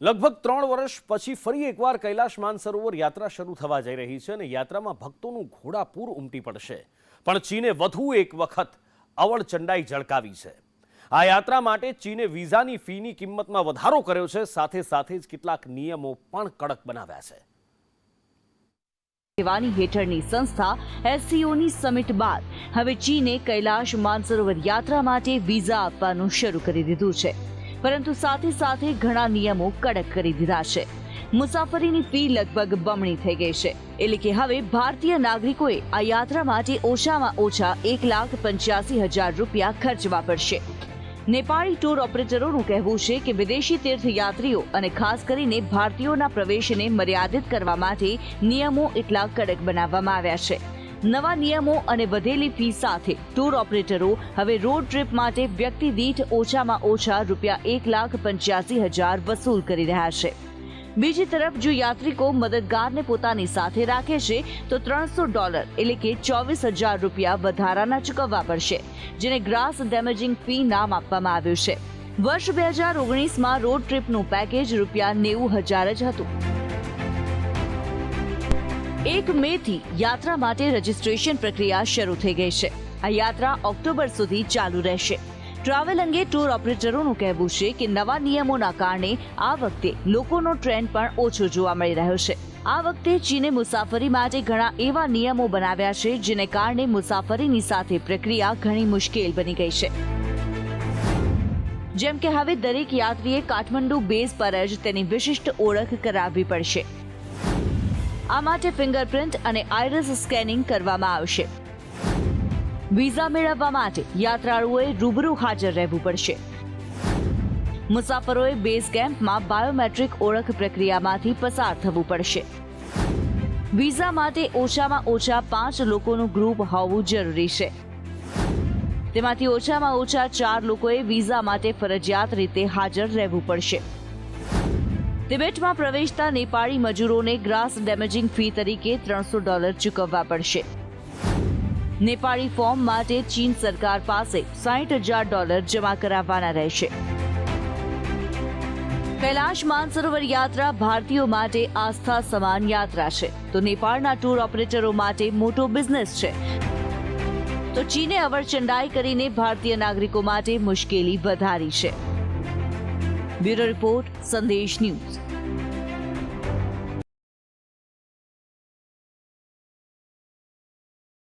લગભગ 3 વર્ષ પછી ફરી એકવાર કૈલાશ માનસરોવર યાત્રા શરૂ થવા જઈ રહી છે અને યાત્રામાં ભક્તોનું ઘોડાપૂર ઉમટી પડશે। પણ ચીને વધુ એક વખત અવળચંડાઈ ઝળકાવી છે। આ યાત્રા માટે ચીને વિઝાની ફીની કિંમતમાં વધારો કર્યો છે, સાથે સાથે જ કેટલાક નિયમો પણ કડક બનાવ્યા છે। સેવાની હેઠળની સંસ્થા એસસીઓની સમિટ બાદ હવે ચીને કૈલાશ માનસરોવર યાત્રા માટે વિઝા આપવાનું શરૂ કરી દીધું છે, પરંતુ સાથે સાથે ઘણા નિયમો કડક કરી દીધા છે। મુસાફરીની ફી લગભગ બમણી થઈ ગઈ છે, એટલે કે હવે ભારતીય નાગરિકોએ આ યાત્રા માટે ઓછામાં ઓછા 1,85,000 રૂપિયા ખર્ચવા પડશે। નેપાળી ટૂર ઓપરેટરોનું કહેવું છે કે વિદેશી તીર્થયાત્રીઓ અને ખાસ કરીને ભારતીયોના પ્રવેશને મર્યાદિત કરવા માટે નિયમો એટલા કડક બનાવવામાં આવ્યા છે। નવા નિયમો અને વધેલી ફી સાથે ટૂર ઓપરેટરો હવે રોડ ટ્રીપ માટે વ્યક્તિ દીઠ ઓછામાં ઓછા રૂપિયા 1,85,000 વસૂલ કરી રહ્યા છે। બીજી તરફ જો યાત્રિકો મદદગારને પોતાની સાથે રાખે છે તો $300 એટલે કે 24,000 રૂપિયા વધારાના ચૂકવવા પડશે, જેને ગ્રાસ ડેમેજિંગ ફી નામ આપવામાં આવ્યું છે। વર્ષ 2019માં રોડ ટ્રીપનું પેકેજ રૂપિયા 90,000 જ હતું। 1 મેથી યાત્રા માટે રજીસ્ટ્રેશન પ્રક્રિયા શરૂ થઈ ગઈ છે। આ યાત્રા ઓક્ટોબર સુધી ચાલુ રહેશે। ટ્રાવેલ અંગે ટૂર ઓપરેટરોનું કહેવું છે કે નવા નિયમોના કારણે આ વખતે લોકોનો ટ્રેન્ડ પણ ઓછો જોવા મળી રહ્યો છે। આ વખતે ચીને મુસાફરી માટે ઘણા એવા નિયમો બનાવ્યા છે, જેને કારણે મુસાફરીની સાથે પ્રક્રિયા ઘણી મુશ્કેલ બની ગઈ છે। જેમ કે હવે દરેક યાત્રીએ કાઠમંડુ બેઝ પર જ તેની વિશિષ્ટ ઓળખ કરાવવી પડશે। આ માટે ફિંગરપ્રિન્ટ અને આઈરિસ સ્કેનિંગ કરવામાં આવશે। વિઝા મેળવવા માટે યાત્રાળુઓએ રૂબરૂ હાજર રહેવું પડશે। મુસાફરોએ બેઝ કેમ્પમાં બાયોમેટ્રિક ઓળખ પ્રક્રિયામાંથી પસાર થવું પડશે। વિઝા માટે ઓછામાં ઓછા 5 લોકોનું ગ્રુપ હોવું જરૂરી છે। તેમાંથી ઓછામાં ઓછા 4 લોકોએ વિઝા માટે ફરજિયાત રીતે હાજર રહેવું પડશે। તિબેટમાં પ્રવેશતા નેપાળી મજૂરોને ગ્રાસ ડેમેજિંગ ફી તરીકે $300 ચૂકવવા પડશે। નેપાળી ફોર્મ માટે ચીન સરકાર પાસે $60,000 જમા કરાવવાના રહેશે। કૈલાશ માનસરોવર યાત્રા ભારતીયો માટે આસ્થા સમાન યાત્રા છે, તો નેપાળના ટૂર ઓપરેટરો માટે મોટો બિઝનેસ છે। તો ચીને અવળચંડાઈ કરીને ભારતીય નાગરિકો માટે મુશ્કેલી વધારી છે। બ્યુરો રિપોર્ટ, સંદેશ ન્યૂઝ।